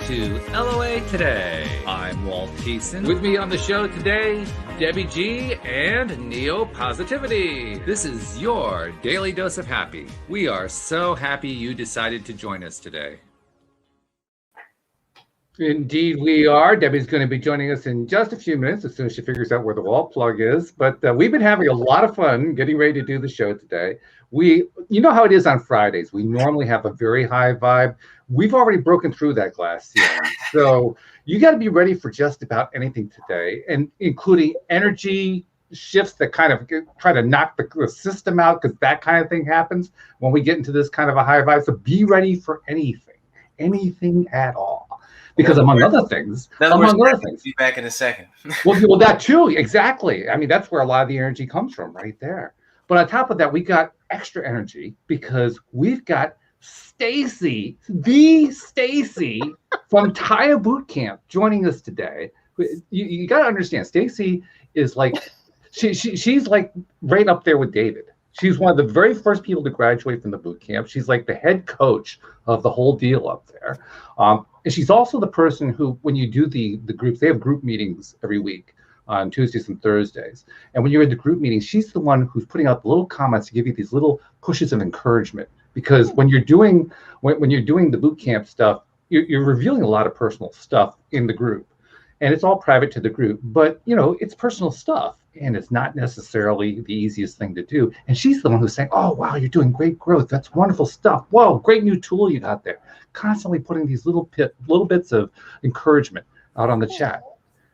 to LOA Today. I'm Walt Thiessen. With me on the show today, Debbie G and Neo Positivity. This is your daily dose of happy. We are so happy you decided to join us today. Indeed, we are. Debbie's going to be joining us in just a few minutes as soon as she figures out where the wall plug is. But we've been having a lot of fun getting ready to do the show today. You know how it is on Fridays. We normally have a very high vibe. We've already broken through that glass ceiling. So you got to be ready for just about anything today, and including energy shifts that kind of try to knock the system out, because that kind of thing happens when we get into this kind of a high vibe. So be ready for anything at all. Because among other things, be back in a second. well, that too, exactly. I mean, that's where a lot of the energy comes from, right there. But on top of that, we got extra energy because we've got Stacie from TYA Bootcamp joining us today. You got to understand, Stacie is like she's like right up there with David. She's one of the very first people to graduate from the boot camp. She's like the head coach of the whole deal up there. And she's also the person who, when you do the groups, they have group meetings every week on Tuesdays and Thursdays. And when you're in the group meetings, she's the one who's putting out the little comments to give you these little pushes of encouragement. Because when you're doing the boot camp stuff, you're revealing a lot of personal stuff in the group. And it's all private to the group, but it's personal stuff, and it's not necessarily the easiest thing to do. And she's the one who's saying, "Oh, wow, you're doing great growth. That's wonderful stuff. Whoa, great new tool you got there." Constantly putting these little bits of encouragement out on the chat.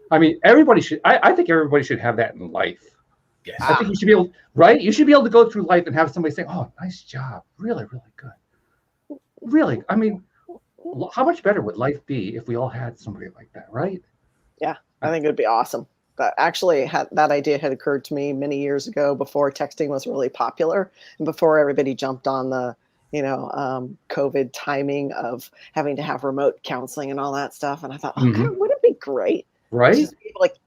I mean, everybody should. I think everybody should have that in life. Yes. I think you should be able, right? You should be able to go through life and have somebody say, "Oh, nice job. Really, really good." Really, I mean, how much better would life be if we all had somebody like that, right? Yeah, I think it would be awesome. But actually, that idea had occurred to me many years ago, before texting was really popular and before everybody jumped on the, COVID timing of having to have remote counseling and all that stuff. And I thought, God, wouldn't it be great? Right? Just be like,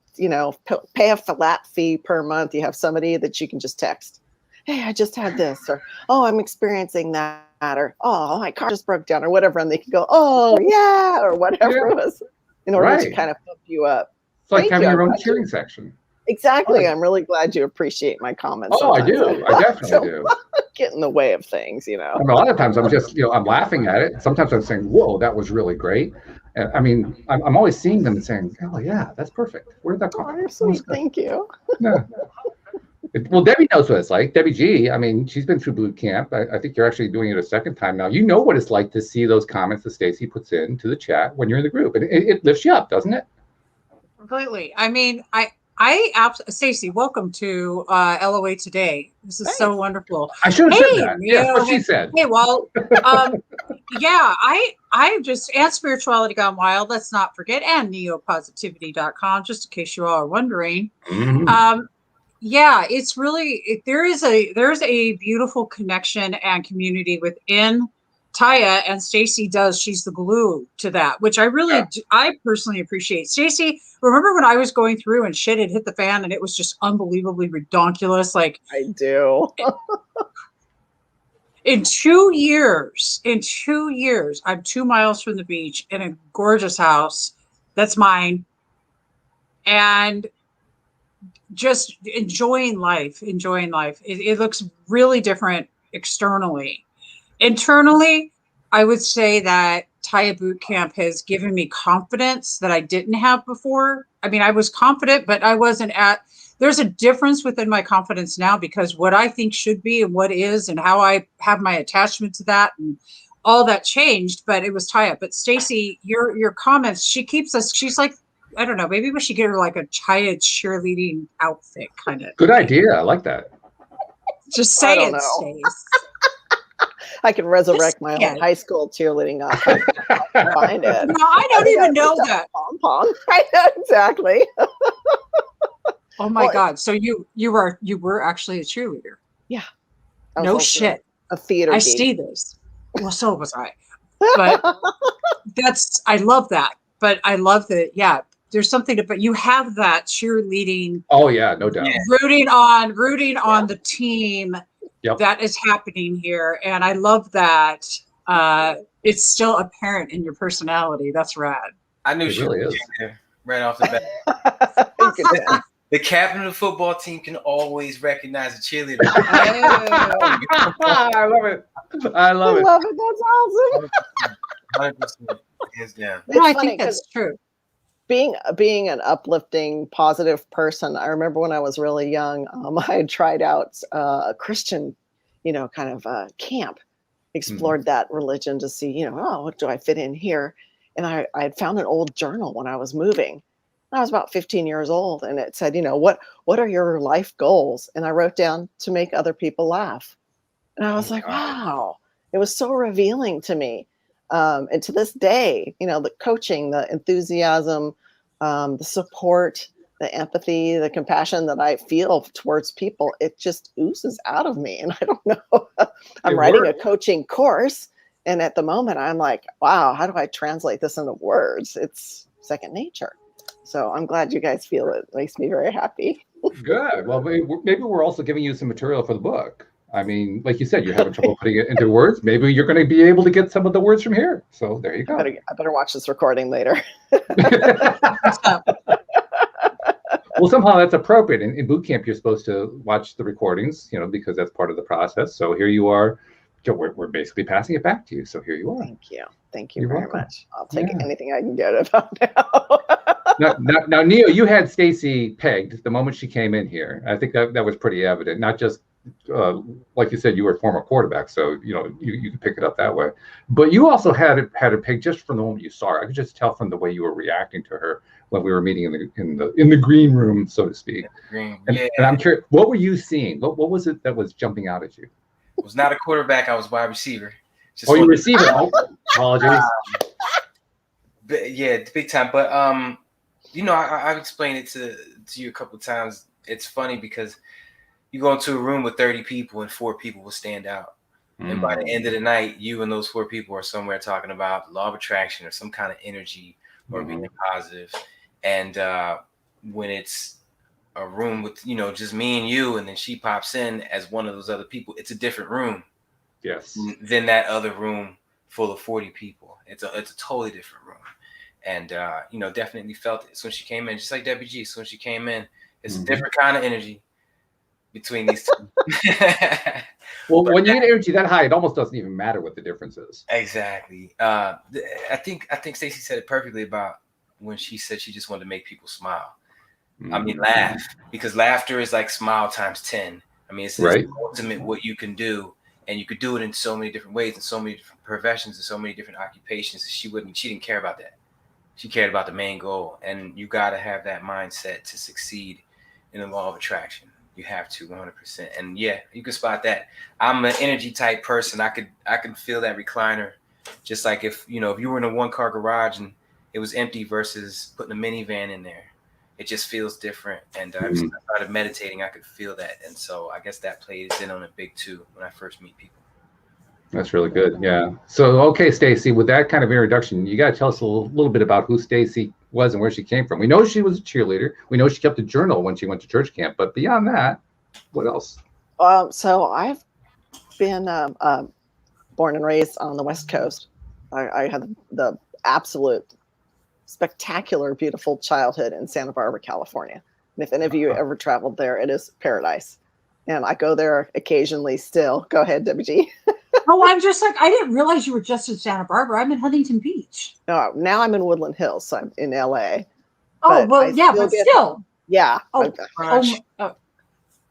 pay a flat fee per month. You have somebody that you can just text. Hey, I just had this, or, oh, I'm experiencing that, or, oh, my car just broke down, or whatever. And they could go, oh, yeah, or whatever it was, in order to kind of pump you up. It's like having your own cheering section. Exactly. I'm really glad you appreciate my comments. Oh, I do. I definitely do. Get in the way of things, I mean, a lot of times I'm just, I'm laughing at it. Sometimes I'm saying, whoa, that was really great. And I mean, I'm always seeing them and saying, oh, yeah, that's perfect. Where did that come from? Sweet. Thank you. Yeah. Well, Debbie knows what it's like. Debbie G, I mean, she's been through boot camp. I think you're actually doing it a second time now. You know what it's like to see those comments that Stacie puts into the chat when you're in the group. And it lifts you up, doesn't it? Completely. I mean, Stacie, welcome to LOA Today. This is so wonderful. I should have said that. Yeah, that's what she said. Hey, well, yeah, I just, and Spirituality Gone Wild, let's not forget, and neopositivity.com, just in case you all are wondering. Yeah, it's really, there's a beautiful connection and community within TYA, and Stacie she's the glue to that, which I really, I personally appreciate. Stacie, remember when I was going through and shit had hit the fan and it was just unbelievably redonkulous? Like, I do. In 2 years, I'm 2 miles from the beach in a gorgeous house that's mine, and just enjoying life. It looks really different externally. Internally, I would say that TYA Bootcamp has given me confidence that I didn't have before. I mean, I was confident, but I wasn't there's a difference within my confidence now, because what I think should be and what is, and how I have my attachment to that, and all that changed, but it was TYA. But Stacie, your comments, she keeps us, she's like, I don't know, maybe we should get her like a TYA cheerleading outfit kind of. Good idea. I like that. Just say it, Stace. I can resurrect my own high school cheerleading outfit. Find it. No, I don't even know that. Pom-pom. I know, exactly. Oh my God. So you were actually a cheerleader. Yeah. No shit. A theater. I see this. Well, so was I. But I love that. But I love that. Yeah. There's something but you have that cheerleading. Oh yeah, no doubt. Rooting on the team. Yep. That is happening here. And I love that. it's still apparent in your personality. That's rad. I knew It she really was is. there right off the bat. You could tell. The captain of the football team can always recognize a cheerleader. I love it. I love I it. love it. That's awesome. 100%. Hands down. It's No, I funny think that's true. being an uplifting, positive person. I remember when I was really young, I had tried out a Christian, kind of camp, explored that religion to see, what do I fit in here? And I had found an old journal when I was moving. I was about 15 years old, and it said, what are your life goals? And I wrote down to make other people laugh. And I was like, wow, it was so revealing to me. And to this day, the coaching, the enthusiasm, the support, the empathy, the compassion that I feel towards people, it just oozes out of me. And I don't know, I'm writing a coaching course. And at the moment, I'm like, wow, how do I translate this into words? It's second nature. So I'm glad you guys feel it. It makes me very happy. Good. Well, maybe we're also giving you some material for the book. I mean, like you said, you're having trouble putting it into words. Maybe you're going to be able to get some of the words from here. So there you go. I better watch this recording later. Well, somehow that's appropriate. In boot camp, you're supposed to watch the recordings, because that's part of the process. So here you are. We're basically passing it back to you. So here you are. Thank you. Thank you You're very welcome. much. I'll take anything I can get about now. Now, Neo, you had Stacie pegged the moment she came in here. I think that was pretty evident. Not just like you said, you were a former quarterback, so you can pick it up that way. But you also had it pegged just from the moment you saw her. I could just tell from the way you were reacting to her when we were meeting in the green room, so to speak. And I'm curious, what were you seeing? What was it that was jumping out at you? I was not a quarterback. I was wide receiver. You were receiver. Apologies. Big time. But I've explained it to you a couple of times. It's funny because you go into a room with 30 people and 4 people will stand out. And by the end of the night, you and those 4 people are somewhere talking about law of attraction or some kind of energy or being positive. And when it's a room with, just me and you, and then she pops in as one of those other people, it's a different room. Yes. Than that other room full of 40 people. It's a totally different room. And, definitely felt it. So when she came in, just like Debbie G, so when she came in, it's a different kind of energy between these two. Well, when you get energy that high, it almost doesn't even matter what the difference is. Exactly. I think Stacie said it perfectly about when she said she just wanted to make people smile. I mean, laugh, because laughter is like smile times 10. I mean, it's right. Ultimate what you can do, and you could do it in so many different ways, in so many different professions, and so many different occupations. She didn't care about that. She cared about the main goal, and you got to have that mindset to succeed in the law of attraction. You have to 100%. And yeah, you can spot that. I'm an energy type person. I can feel that recliner, just like if you were in a 1-car garage and it was empty versus putting a minivan in there. It just feels different. And I started meditating, I could feel that. And so I guess that plays in on it big too when I first meet people. That's really good. Yeah. So, okay, Stacie, with that kind of introduction, you got to tell us a little bit about who Stacie was and where she came from. We know she was a cheerleader. We know she kept a journal when she went to church camp. But beyond that, what else? So I've been born and raised on the West Coast. I had the absolute spectacular, beautiful childhood in Santa Barbara, California. And if any of you ever traveled there, it is paradise. And I go there occasionally still. Go ahead, Debbie G. Oh, I'm just like, I didn't realize you were just in Santa Barbara. I'm in Huntington Beach. No, now I'm in Woodland Hills, so I'm in LA. Oh, well, yeah, but still. Yeah.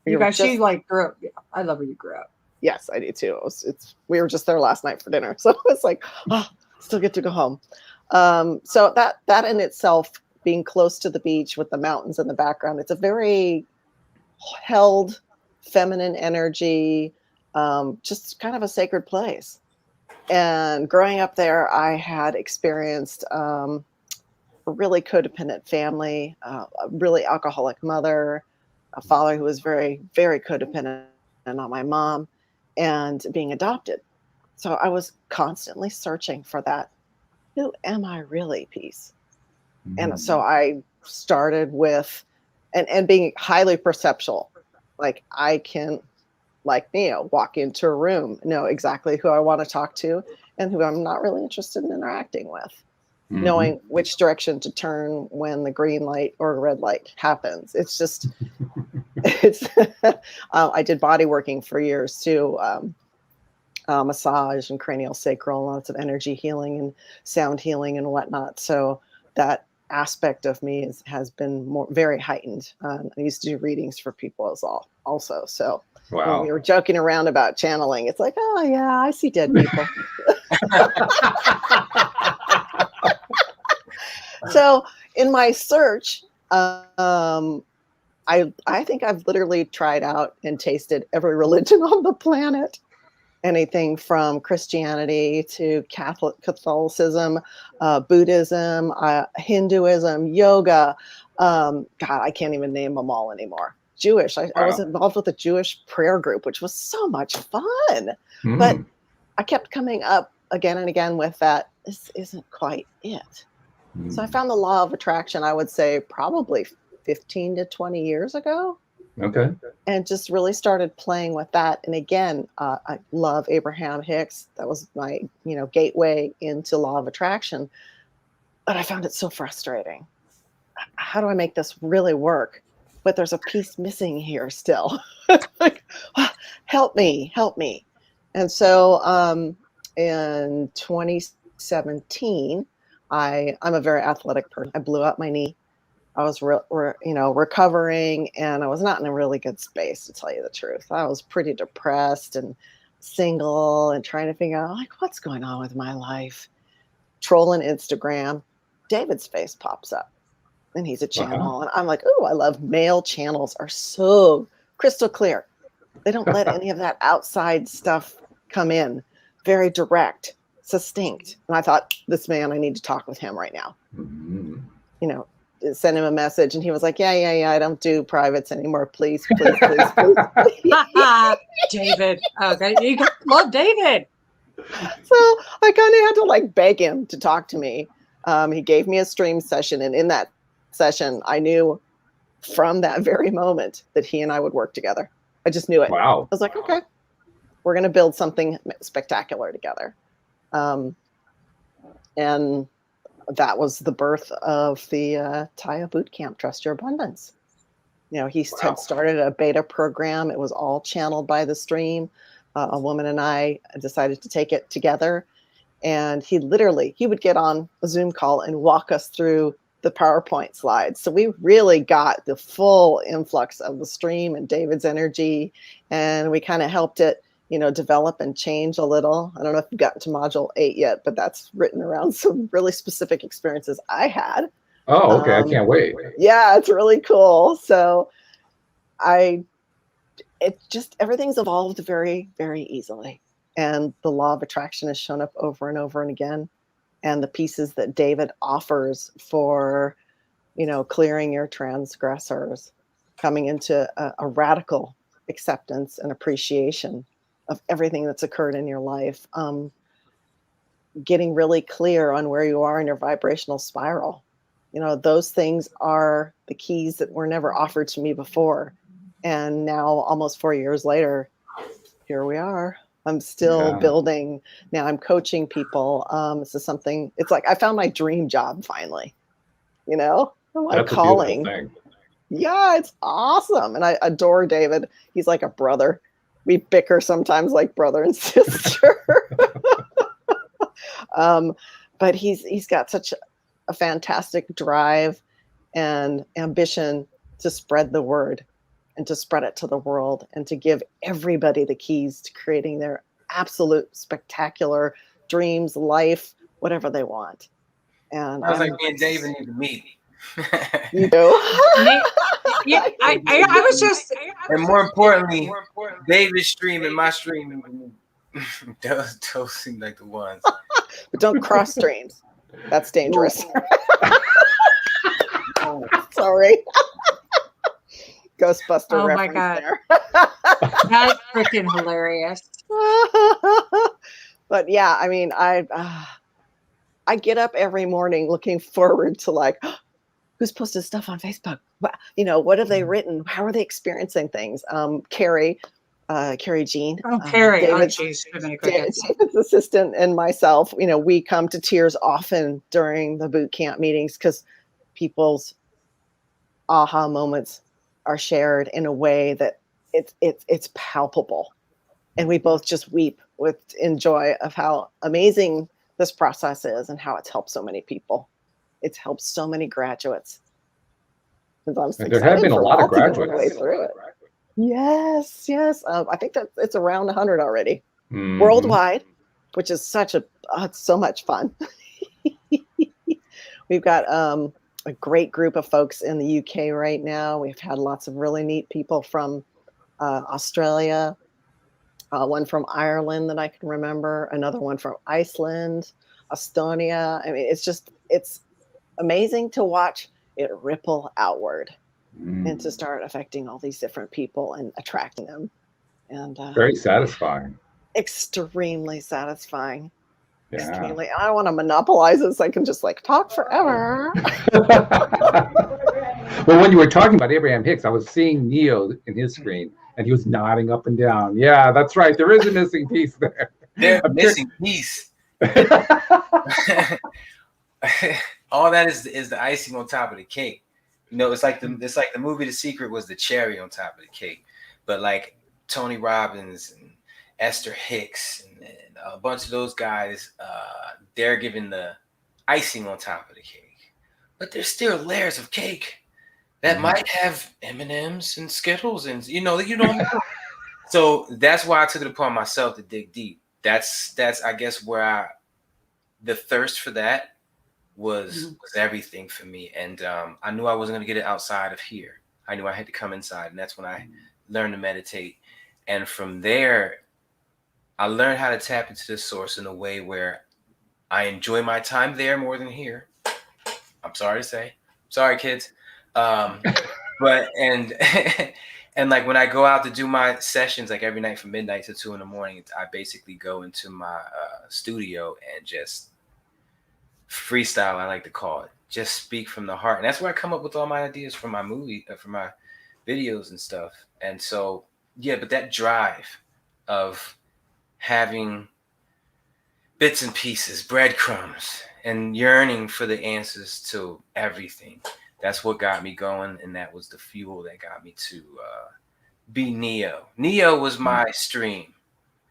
You guys, she like grew up. Yeah, I love where you grew up. Yes, I do too. We were just there last night for dinner. So it's like, still get to go home. So that in itself, being close to the beach with the mountains in the background, it's a very held feminine energy, just kind of a sacred place. And growing up there, I had experienced a really codependent family, a really alcoholic mother, a father who was very, very codependent on my mom, and being adopted. So I was constantly searching for that, who am I really piece? And so I started with, and being highly perceptual. Like I can, like Neo, walk into a room, know exactly who I want to talk to, and who I'm not really interested in interacting with. Mhm. Knowing which direction to turn when the green light or red light happens. It's just, it's, I did body working for years too. Massage and cranial sacral, lots of energy healing and sound healing and whatnot. So that aspect of me has been very heightened. I used to do readings for people as well also. So when Wow. we were joking around about channeling, it's like, oh yeah, I see dead people. So in my search, I think I've literally tried out and tasted every religion on the planet. Anything from Christianity to Catholicism, Buddhism, Hinduism, yoga. God, I can't even name them all anymore. Jewish. I was involved with a Jewish prayer group, which was so much fun. But I kept coming up again and again with that. This isn't quite it. So I found the law of attraction, I would say probably 15 to 20 years ago. Okay. And just really started playing with that. And again, I love Abraham Hicks. That was my, gateway into law of attraction. But I found it so frustrating. How do I make this really work? But there's a piece missing here still. Like, help me. And so in 2017, I'm a very athletic person. I blew out my knee. I was, recovering, and I was not in a really good space, to tell you the truth. I was pretty depressed and single and trying to figure out, like, what's going on with my life? Trolling Instagram. David's face pops up, and he's a channel. And I'm like, oh, I love male channels are so crystal clear. They don't let any of that outside stuff come in. Very direct, succinct. And I thought, this man, I need to talk with him right now. Send him a message, and he was like, yeah, I don't do privates anymore. Please. David. Okay. You love David. So I kind of had to beg him to talk to me. He gave me a stream session, and in that session, I knew from that very moment that he and I would work together. I just knew it. Wow. I was like, okay, we're going to build something spectacular together. And that was the birth of the TYA Bootcamp, Trust Your Abundance. He had started a beta program. It was all channeled by the stream. A woman and I decided to take it together. And he would get on a Zoom call and walk us through the PowerPoint slides. So we really got the full influx of the stream and David's energy. And we kind of helped it, develop and change a little. I don't know if you've gotten to module 8 yet, but that's written around some really specific experiences I had. Oh, okay. I can't wait. Yeah, it's really cool. So everything's evolved very, very easily. And the law of attraction has shown up over and over and again. And the pieces that David offers for, clearing your transgressors, coming into a radical acceptance and appreciation of everything that's occurred in your life, getting really clear on where you are in your vibrational spiral. Those things are the keys that were never offered to me before. And now, almost 4 years later, here we are. I'm still building. Now I'm coaching people. This is something, it's like I found my dream job finally, I'm calling. Yeah, it's awesome. And I adore David. He's like a brother. We bicker sometimes like brother and sister. But he's got such a fantastic drive and ambition to spread the word and to spread it to the world and to give everybody the keys to creating their absolute spectacular dreams, life, whatever they want. And I was like, me and David need to meet. You do? Yeah, I was just. And more importantly, David's stream and my stream, those seem like the ones. But don't cross streams. That's dangerous. Sorry. Ghostbuster Oh reference my God. there. That's freaking hilarious. But yeah, I mean, I get up every morning looking forward to who's posted stuff on Facebook? What have they written? How are they experiencing things? Carrie, Carrie Jean, Oh, Carrie. Oh, David's, geez. Too many crickets. David's assistant, and myself. We come to tears often during the boot camp meetings because people's aha moments are shared in a way that it's palpable, and we both just weep in joy of how amazing this process is and how it's helped so many people. It's helped so many graduates. And there have been a lot of graduates way through it. Yes. I think that it's around 100 already, worldwide, which is it's so much fun. We've got a great group of folks in the UK right now. We've had lots of really neat people from Australia, one from Ireland that I can remember, another one from Iceland, Estonia. I mean, it's amazing to watch it ripple outward and to start affecting all these different people and attracting them. And very satisfying. Extremely satisfying. Yeah. Extremely. I want to monopolize this. I can just talk forever. Well, when you were talking about Abraham Hicks, I was seeing Neo in his screen, and he was nodding up and down. Yeah, that's right. There is a missing piece there. There's a missing piece. All that is the icing on top of the cake. It's like the movie The Secret was the cherry on top of the cake, but like Tony Robbins and Esther Hicks and a bunch of those guys, they're giving the icing on top of the cake, but there's still layers of cake that might have M&Ms and Skittles, and you don't know. So that's why I took it upon myself to dig deep. That's I guess where the thirst for that was everything for me. And I knew I wasn't going to get it outside of here. I knew I had to come inside. And that's when I learned to meditate. And from there, I learned how to tap into the source in a way where I enjoy my time there more than here. I'm sorry to say. Sorry, kids. But and like when I go out to do my sessions, like every night from midnight to 2 a.m, I basically go into my studio and just freestyle, I like to call it. Just speak from the heart. And that's where I come up with all my ideas for my movie, for my videos and stuff. And so, yeah, but that drive of having bits and pieces, breadcrumbs, and yearning for the answers to everything, that's what got me going. And that was the fuel that got me to be Neo. Neo was my stream.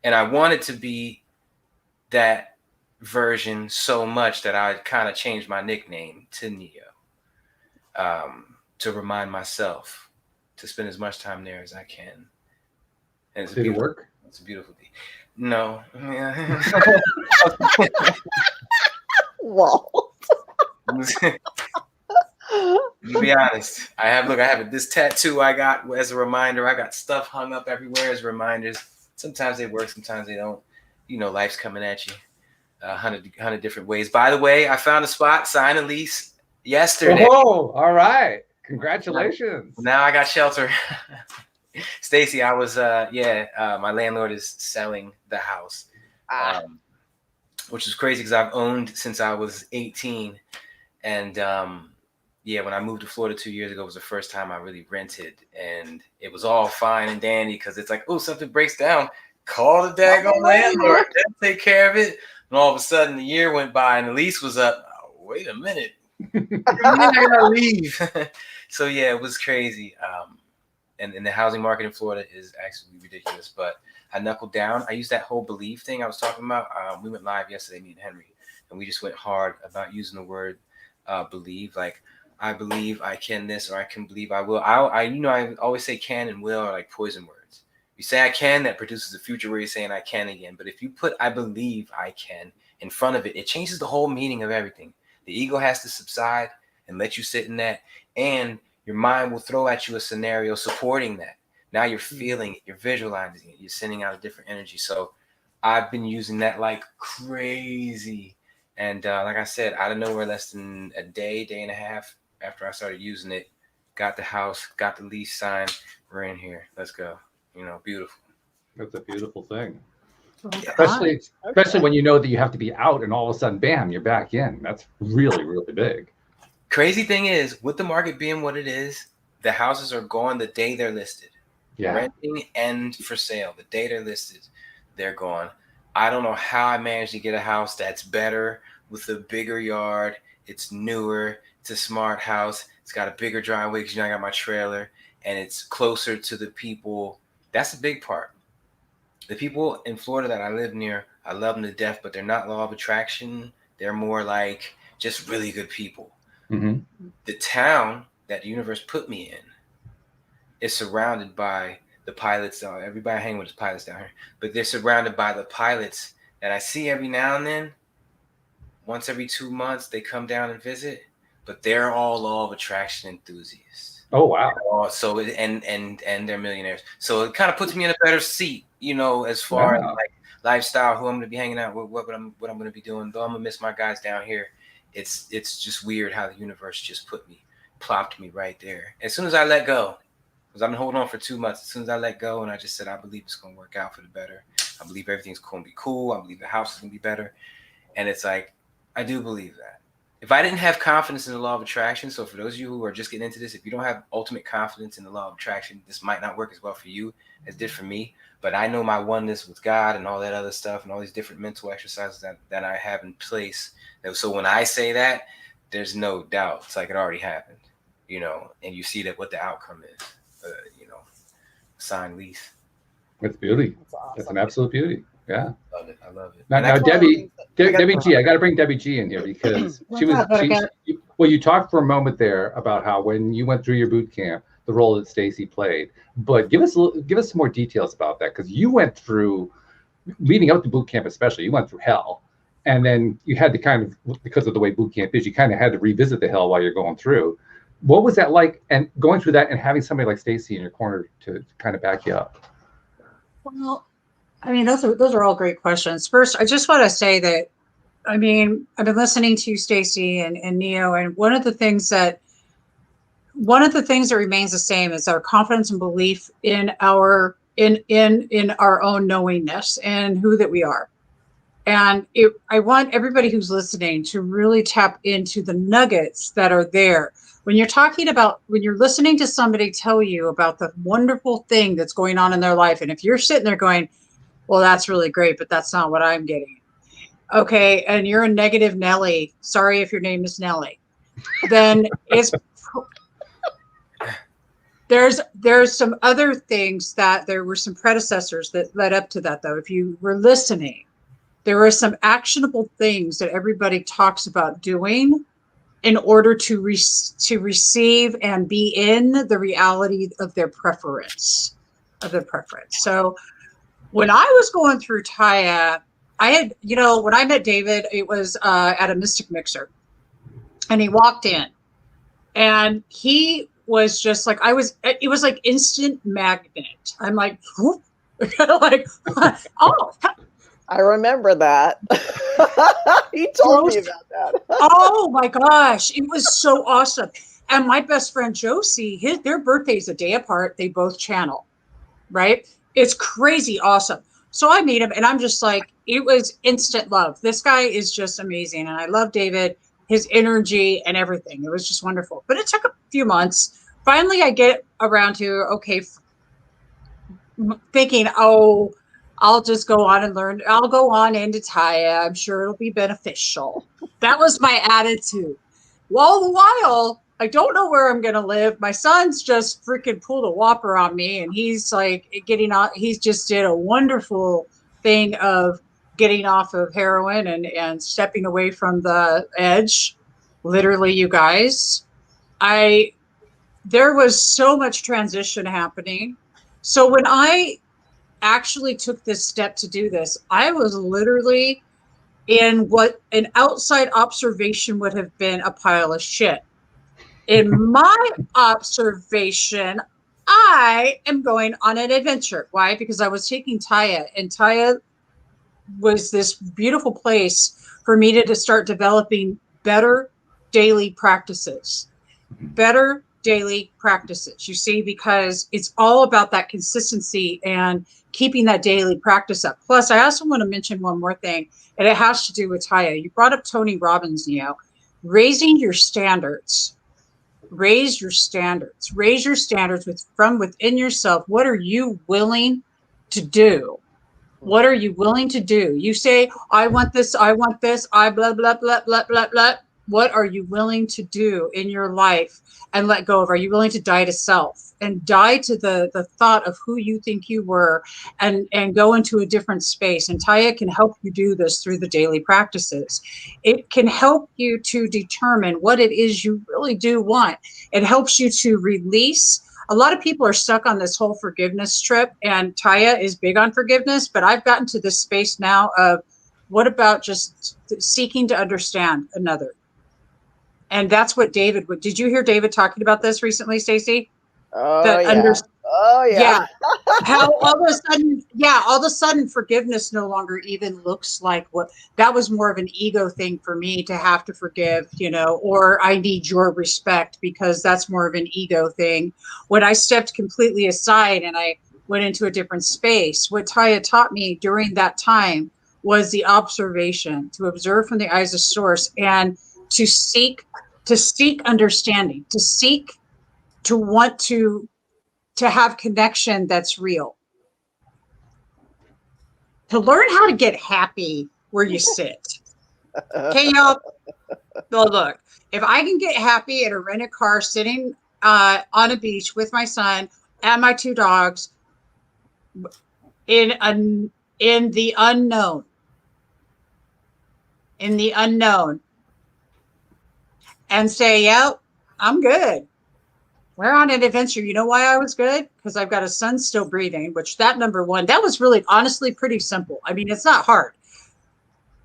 And I wanted to be that version so much that I kind of changed my nickname to Neo, to remind myself to spend as much time there as I can. And did it work? It's a beautiful thing. No. Whoa. To be honest, I have this tattoo I got as a reminder. I got stuff hung up everywhere as reminders. Sometimes they work, sometimes they don't. Life's coming at you 100 different ways. By the way, I found a spot, signed a lease yesterday. Oh, all right. Congratulations. Now I got shelter. Stacie, I was, my landlord is selling the house, which is crazy because I've owned since I was 18. And when I moved to Florida 2 years ago, it was the first time I really rented. And it was all fine and dandy because it's like, oh, something breaks down. Call the daggone landlord. They'll take care of it. And all of a sudden, the year went by and the lease was up. Oh, wait a minute. I gotta leave. So, yeah, it was crazy. And the housing market in Florida is actually ridiculous. But I knuckled down. I used that whole belief thing I was talking about. We went live yesterday, me and Henry, and we just went hard about using the word believe. Like, I believe I can this, or I can believe I will. I always say can and will are like poison words. You say I can, that produces a future where you're saying I can again. But if you put I believe I can in front of it, it changes the whole meaning of everything. The ego has to subside and let you sit in that. And your mind will throw at you a scenario supporting that. Now you're feeling it, you're visualizing it, you're sending out a different energy. So I've been using that like crazy. And like I said, out of nowhere, less than a day and a half after I started using it, got the house, got the lease signed. We're in here. Let's go. Beautiful. That's a beautiful thing. Yeah. Especially when you know that you have to be out and all of a sudden, bam, you're back in. That's really, really big. Crazy thing is, with the market being what it is, the houses are gone the day they're listed. Yeah. renting and for sale. The data listed, they're gone. I don't know how I managed to get a house that's better with a bigger yard. It's newer. It's a smart house. It's got a bigger driveway because I got my trailer, and it's closer to the people. That's a big part. The people in Florida that I live near, I love them to death, but they're not law of attraction. They're more like just really good people. Mm-hmm. The town that the universe put me in is surrounded by the pilots. Everybody hanging with the pilots down here, but they're surrounded by the pilots that I see every now and then. Once every 2 months, they come down and visit, but they're all law of attraction enthusiasts. Oh, wow. So and they're millionaires. So it kind of puts me in a better seat, as far as like lifestyle, who I'm going to be hanging out with, what I'm going to be doing. Though I'm going to miss my guys down here. It's just weird how the universe just plopped me right there. As soon as I let go, because I've been holding on for 2 months. As soon as I let go and I just said, I believe it's going to work out for the better. I believe everything's going to be cool. I believe the house is going to be better. And it's like, I do believe that. If I didn't have confidence in the law of attraction, so for those of you who are just getting into this, if you don't have ultimate confidence in the law of attraction, this might not work as well for you as it did for me. But I know my oneness with God and all that other stuff and all these different mental exercises that I have in place. So when I say that, there's no doubt. It's like it already happened, and you see that what the outcome is, signed lease. It's beauty. That's awesome. It's an absolute beauty. Yeah. I love it. Now Debbie G, I got to bring Debbie G in here because you talked for a moment there about how when you went through your boot camp, the role that Stacie played, but give us some more details about that, because you went through, leading up to boot camp especially, you went through hell, and then you had to kind of, because of the way boot camp is, you kind of had to revisit the hell while you're going through. What was that like, and going through that and having somebody like Stacie in your corner to kind of back you up? Well, I mean, those are all great questions. First, I just want to say that, I mean, I've been listening to Stacie and Neo, and one of the things that remains the same is our confidence and belief in our own knowingness and who that we are. And I want everybody who's listening to really tap into the nuggets that are there. When you're listening to somebody tell you about the wonderful thing that's going on in their life, and if you're sitting there going, well, that's really great, but that's not what I'm getting. Okay, and you're a negative Nelly. Sorry if your name is Nelly. Then there's some other things that there were some predecessors that led up to that, though. If you were listening, there are some actionable things that everybody talks about doing in order to receive and be in the reality of their preference. So when I was going through TYA, I had, when I met David, it was at a Mystic Mixer, and he walked in, and he was just like, it was like instant magnet. I'm like, whoop. Like, oh. I remember that. He told me about that. Oh my gosh, it was so awesome. And my best friend Josie, their birthday's a day apart. They both channel, right? It's crazy awesome. So I meet him, and I'm just like, it was instant love. This guy is just amazing, and I love David, his energy and everything. It was just wonderful. But it took a few months. Finally, I get around to thinking, oh, I'll just go on and learn. I'll go on into TYA. I'm sure it'll be beneficial. That was my attitude. Well, all the while, I don't know where I'm going to live. My son's just freaking pulled a whopper on me, and he's like he's just did a wonderful thing of getting off of heroin and stepping away from the edge. Literally, you guys, there was so much transition happening. So when I actually took this step to do this, I was literally in what an outside observation would have been a pile of shit. In my observation, I am going on an adventure. Why? Because I was taking TYA, and TYA was this beautiful place for me to start developing better daily practices. You see, because it's all about that consistency and keeping that daily practice up. Plus, I also want to mention one more thing, and it has to do with TYA. You brought up Tony Robbins, raising your standards. raise your standards. Raise your standards from within yourself. What are you willing to do? What are you willing to do? You say, I want this, I blah, blah, blah, blah, blah, blah. What are you willing to do in your life and let go of? Are you willing to die to self and die to the thought of who you think you were and go into a different space? And TYA can help you do this through the daily practices. It can help you to determine what it is you really do want. It helps you to release. A lot of people are stuck on this whole forgiveness trip, and TYA is big on forgiveness, but I've gotten to this space now of what about just seeking to understand another? And that's what David would. Did you hear David talking about this recently, Stacie? Oh, yeah. Oh, yeah. How all of a sudden forgiveness no longer even looks like what that was more of an ego thing for me to have to forgive, or I need your respect because that's more of an ego thing. When I stepped completely aside and I went into a different space, what TYA taught me during that time was the observation, to observe from the eyes of source and to seek understanding, to want to have connection that's real, to learn how to get happy where you sit. Okay, y'all. Well, look, if I can get happy in a rented car sitting on a beach with my son and my 2 dogs in the unknown, and say, yeah, I'm good. We're on an adventure. You know why I was good? Because I've got a son still breathing, which that number one, that was really honestly pretty simple. I mean, it's not hard.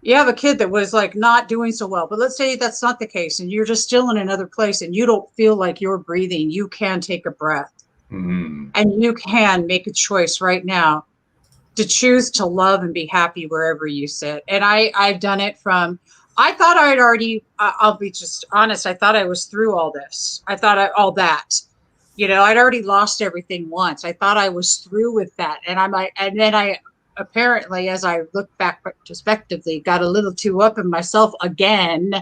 You have a kid that was like not doing so well, but let's say that's not the case and you're just still in another place and you don't feel like you're breathing. You can take a breath and you can make a choice right now to choose to love and be happy wherever you sit. And I've done it from, I thought I'd already, I'll be just honest, I thought I was through all this. I thought all that, I'd already lost everything once. I thought I was through with that. And I'm like, and then I apparently, as I look back retrospectively, got a little too up in myself again,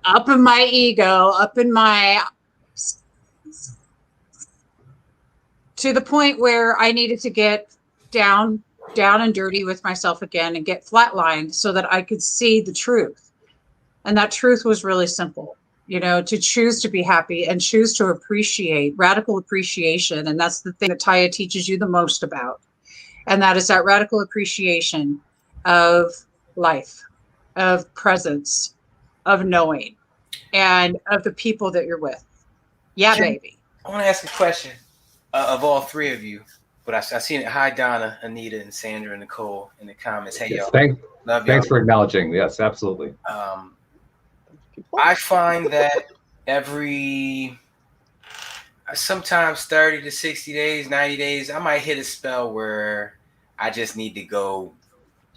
up in my ego, to the point where I needed to get down and dirty with myself again and get flatlined so that I could see the truth. And that truth was really simple, to choose to be happy and choose to appreciate, radical appreciation. And that's the thing that TYA teaches you the most about. And that is that radical appreciation of life, of presence, of knowing, and of the people that you're with. Yeah, Jim, baby. I want to ask a question of all 3 of you. But I seen it. Hi, Donna, Anita, and Sandra, and Nicole in the comments. Hey, yes, y'all. Thanks for acknowledging. Yes, absolutely. I find that sometimes 30 to 60 days, 90 days, I might hit a spell where I just need to go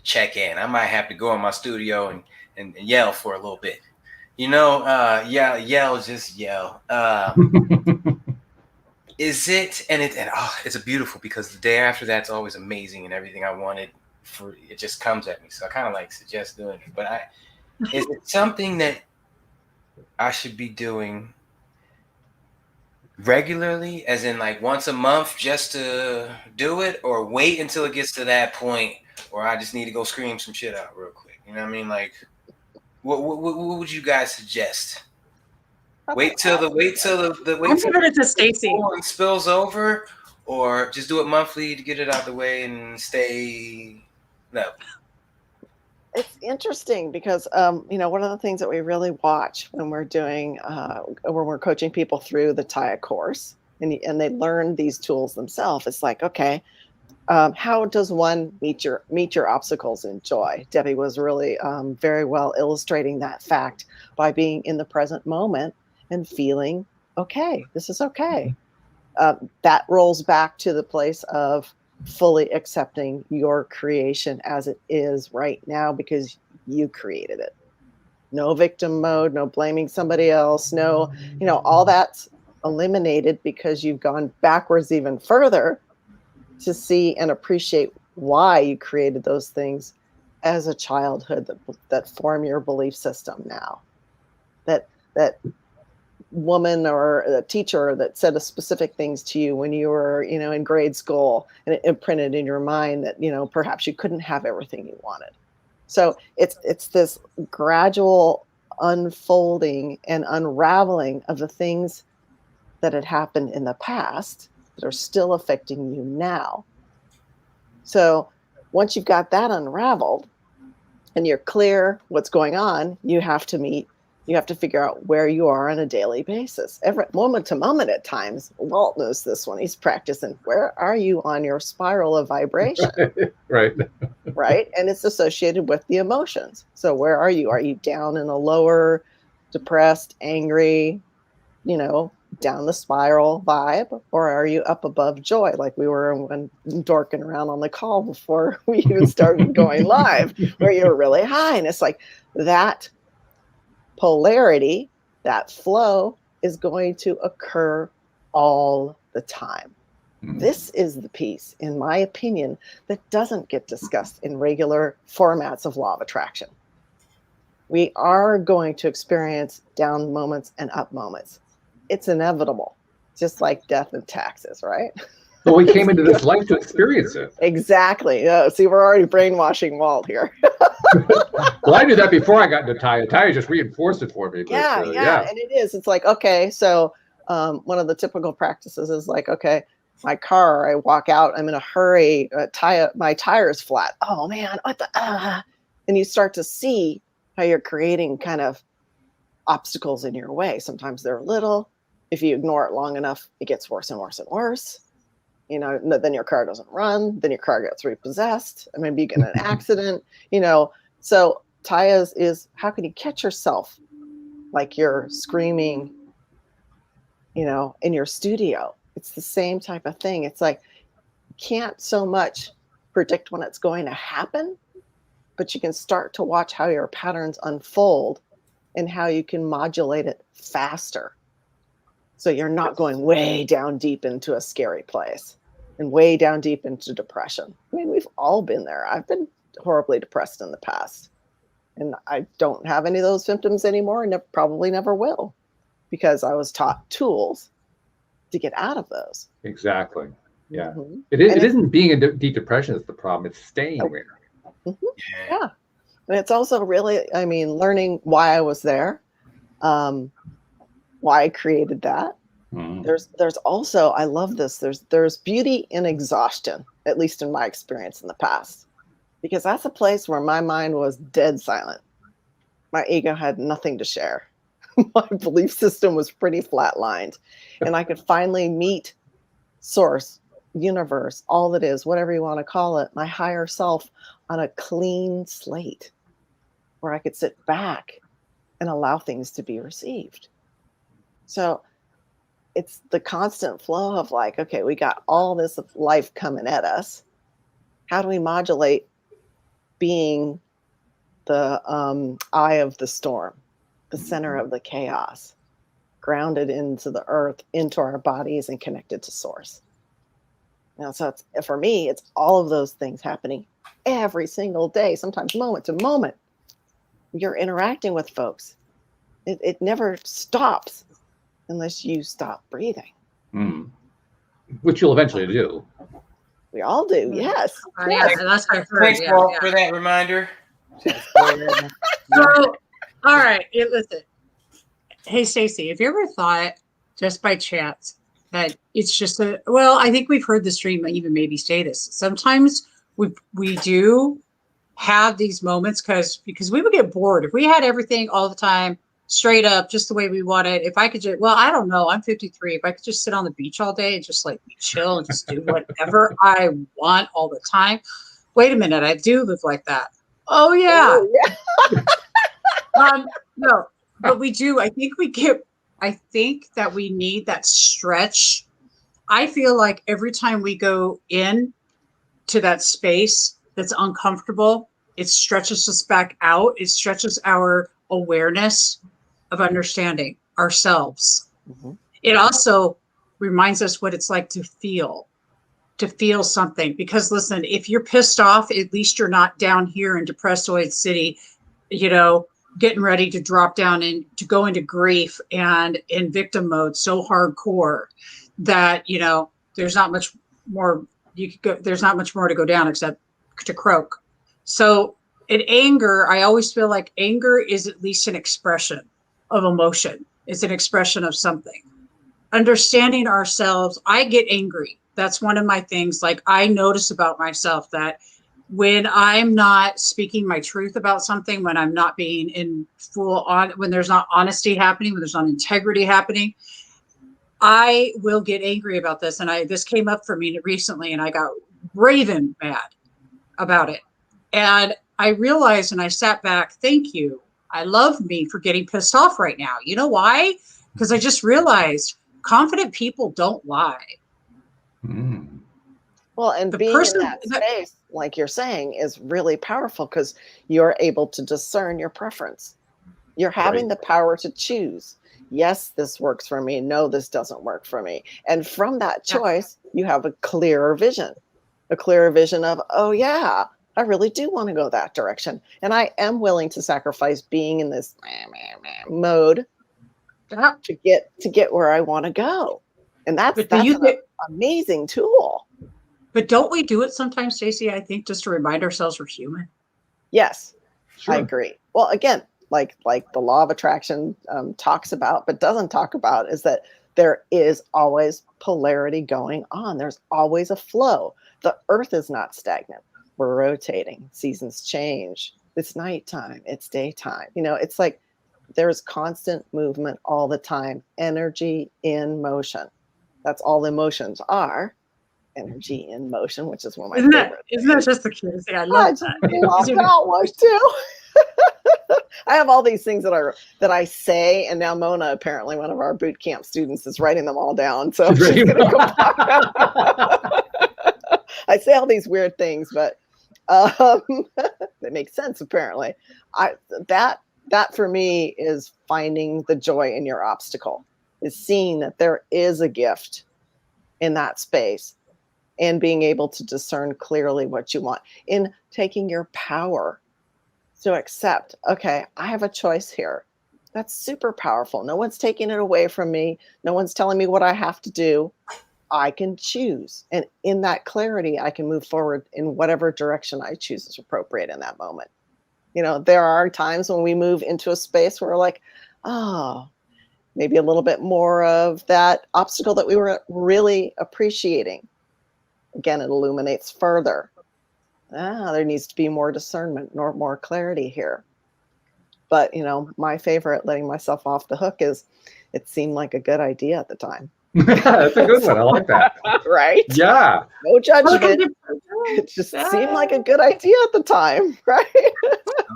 check in. I might have to go in my studio and yell for a little bit. Just yell. Is it, it's a beautiful, because the day after that's always amazing and everything I wanted it just comes at me. So I kind of suggest doing it. But is it something that I should be doing regularly, as in once a month just to do it, or wait until it gets to that point where I just need to go scream some shit out real quick? You know what I mean? What would you guys suggest? Wait till the Stacie spills over, or just do it monthly to get it out the way and stay. No. It's interesting because, one of the things that we really watch when we're doing, when we're coaching people through the TYA course and they learn these tools themselves, it's like, okay, how does one meet your obstacles in joy? Debbie was really very well illustrating that fact by being in the present moment and feeling, okay, this is okay. That rolls back to the place of fully accepting your creation as it is right now, because you created it. No victim mode, no blaming somebody else, no, all that's eliminated because you've gone backwards even further to see and appreciate why you created those things as a childhood that form your belief system now. That woman or a teacher that said a specific things to you when you were, in grade school, and it imprinted in your mind that, perhaps you couldn't have everything you wanted. So it's this gradual unfolding and unraveling of the things that had happened in the past that are still affecting you now. So once you've got that unraveled and you're clear what's going on, you have to figure out where you are on a daily basis. Every moment to moment at times. Walt knows this one. He's practicing. Where are you on your spiral of vibration? Right. Right? And it's associated with the emotions. So where are you? Are you down in a lower, depressed, angry, down the spiral vibe? Or are you up above joy, like we were dorking around on the call before we even started going live, where you're really high? And it's like that polarity, that flow is going to occur all the time. This is the piece, in my opinion, that doesn't get discussed in regular formats of law of attraction. We are going to experience down moments and up moments. It's inevitable, just like death and taxes, right? But we came into this life to experience it. Exactly. See, we're already brainwashing Walt here. Well, I knew that before I got into TYA. TYA just reinforced it for me. But, yeah. And it is. It's like, okay, so one of the typical practices is like, okay, my car, I walk out, I'm in a hurry, my tire's flat. Oh man, what the, and you start to see how you're creating kind of obstacles in your way. Sometimes they're little. If you ignore it long enough, it gets worse and worse and worse. Then your car doesn't run, then your car gets repossessed, and maybe you get in an accident, So TYA's is, how can you catch yourself like you're screaming, in your studio? It's the same type of thing. It's like, can't so much predict when it's going to happen, but you can start to watch how your patterns unfold and how you can modulate it faster. So you're not going way down deep into a scary place and way down deep into depression. I mean, we've all been there. I've been horribly depressed in the past, and I don't have any of those symptoms anymore, and probably never will, because I was taught tools to get out of those. Exactly. Yeah. Mm-hmm. It isn't being in deep depression that's the problem. It's staying there. Mm-hmm. Yeah. And it's also really, learning why I was there, why I created that. Mm-hmm. There's also, I love this. There's beauty in exhaustion, at least in my experience in the past, because that's a place where my mind was dead silent. My ego had nothing to share. My belief system was pretty flatlined, and I could finally meet source, universe, all that is, whatever you want to call it, my higher self, on a clean slate where I could sit back and allow things to be received. So it's the constant flow of like, okay, we got all this life coming at us. How do we modulate being the eye of the storm, the center of the chaos, grounded into the earth, into our bodies, and connected to source? So for me, it's all of those things happening every single day, sometimes moment to moment. You're interacting with folks. It never stops unless you stop breathing. Which you'll eventually do. We all do, yes. Yes. That's what I heard. Thanks, Paul, for that reminder. So, all right, listen. Hey, Stacie, have you ever thought, just by chance, that it's just I think we've heard the stream even maybe say this. Sometimes we do have these moments because we would get bored. If we had everything all the time, straight up, just the way we want it, if I could just, I don't know, I'm 53. If I could just sit on the beach all day and just like chill and just do whatever I want all the time. Wait a minute, I do live like that. Oh, yeah. No, but we do. I think that we need that stretch. I feel like every time we go in to that space that's uncomfortable, it stretches us back out. It stretches our awareness of understanding ourselves. Mm-hmm. It also reminds us what it's like to feel something. Because listen, if you're pissed off, at least you're not down here in Depressoid City, getting ready to drop down and to go into grief and in victim mode so hardcore that, you know, there's not much more there's not much more to go down except to croak. So in anger, I always feel like anger is at least an expression of emotion. It's an expression of something. Understanding ourselves, I get angry. That's one of my things. Like, I notice about myself that when I'm not speaking my truth about something, when I'm not being in full on, when there's not honesty happening, when there's not integrity happening, I will get angry about this. And this came up for me recently, and I got raving mad about it. And I realized, and I sat back, thank you. I love me for getting pissed off right now. You know why? Because I just realized confident people don't lie. Mm. Well, and being in that space, like you're saying, is really powerful because you're able to discern your preference. You're having the power to choose. Yes, this works for me. No, this doesn't work for me. And from that choice, you have a clearer vision of, oh yeah, I really do want to go that direction. And I am willing to sacrifice being in this mode to get where I want to go. And that's an amazing tool. But don't we do it sometimes, Stacie? I think just to remind ourselves we're human. Yes, sure. I agree. Well, again, like the law of attraction talks about, but doesn't talk about, is that there is always polarity going on. There's always a flow. The earth is not stagnant. We're rotating. Seasons change. It's nighttime. It's daytime. You know, it's like there's constant movement all the time. Energy in motion. That's all emotions are. Energy in motion, which is one of my favorites. Isn't that just the cutest thing? I love that. Love that one too. I have all these things that I say, and now Mona, apparently one of our boot camp students, is writing them all down. So she's gonna go back. I say all these weird things, but they make sense apparently. That for me is finding the joy in your obstacle, is seeing that there is a gift in that space and being able to discern clearly what you want, in taking your power to accept, okay, I have a choice here. That's super powerful. No one's taking it away from me. No one's telling me what I have to do. I can choose. And in that clarity, I can move forward in whatever direction I choose is appropriate in that moment. You know, there are times when we move into a space where we're like, oh, maybe a little bit more of that obstacle that we were really appreciating. Again, it illuminates further. There needs to be more discernment, more clarity here. But, you know, my favorite, letting myself off the hook, is it seemed like a good idea at the time. That's a good one. I like that. Right? Yeah. No judgment. It just seemed like a good idea at the time, right?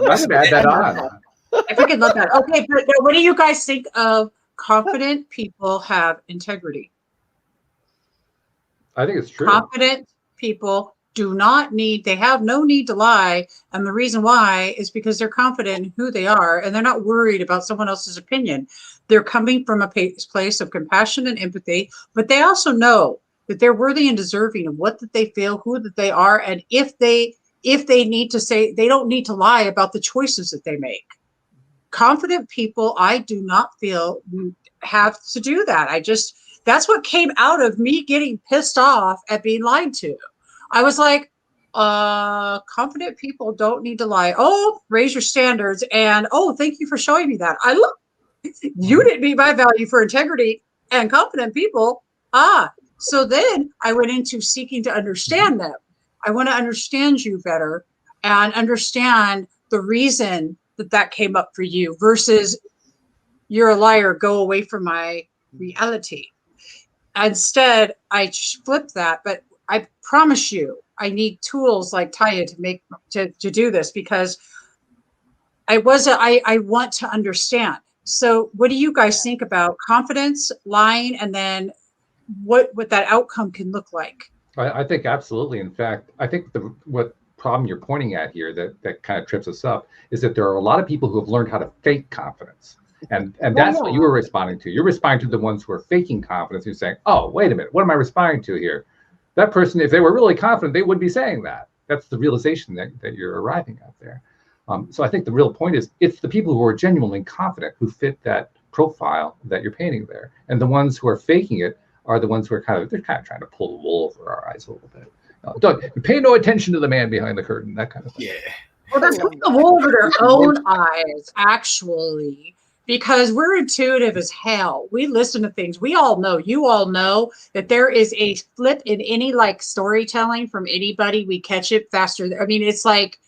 I should add that on. I freaking love that. Okay, but what do you guys think of confident people have integrity? I think it's true. Confident people they have no need to lie. And the reason why is because they're confident in who they are, and they're not worried about someone else's opinion. They're coming from a place of compassion and empathy, but they also know that they're worthy and deserving of what that they feel, who that they are. And if they need to say, they don't need to lie about the choices that they make. Confident people, I do not feel have to do that. That's what came out of me getting pissed off at being lied to. I was like, confident people don't need to lie. Oh, raise your standards. And, oh, thank you for showing me that. You didn't meet my value for integrity and confident people. So then I went into seeking to understand them. I want to understand you better and understand the reason that came up for you versus you're a liar, go away from my reality. Instead, I flipped that, but I promise you, I need tools like TYA to do this, because I want to understand. So what do you guys think about confidence, lying, and then what that outcome can look like? I think absolutely. In fact, I think what problem you're pointing at here that kind of trips us up is that there are a lot of people who have learned how to fake confidence. And that's what you were responding to. You're responding to the ones who are faking confidence. You're saying, oh, wait a minute, what am I responding to here? That person, if they were really confident, they would be saying that. That's the realization that you're arriving at there. So I think the real point is it's the people who are genuinely confident who fit that profile that you're painting there, and the ones who are faking it are the ones who are kind of trying to pull the wool over our eyes a little bit. Don't pay no attention to the man behind the curtain, that kind of thing. Yeah. Well, they're putting the wool over their own eyes, actually, because we're intuitive as hell. We listen to things. We all know, you all know that there is a flip in any like storytelling from anybody. We catch it faster. I mean, it's like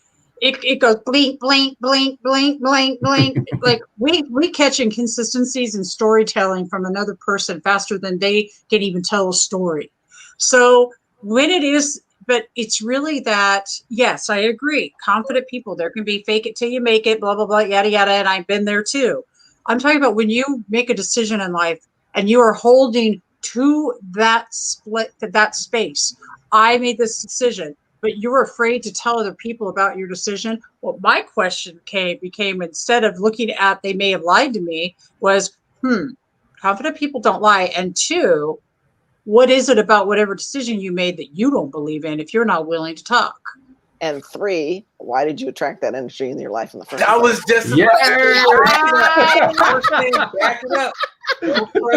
it goes blink, blink, blink, blink, blink, blink. Like we catch inconsistencies in storytelling from another person faster than they can even tell a story. So when it is, but it's really that, yes, I agree. Confident people, there can be fake it till you make it, blah, blah, blah, yada, yada. And I've been there too. I'm talking about when you make a decision in life and you are holding to that split, that space. I made this decision, but you're afraid to tell other people about your decision. Well, my question became instead of looking at they may have lied to me was, confident people don't lie. And two, what is it about whatever decision you made that you don't believe in if you're not willing to talk? And three, why did you attract that energy in your life in the first place? I was just Yeah. Back it up.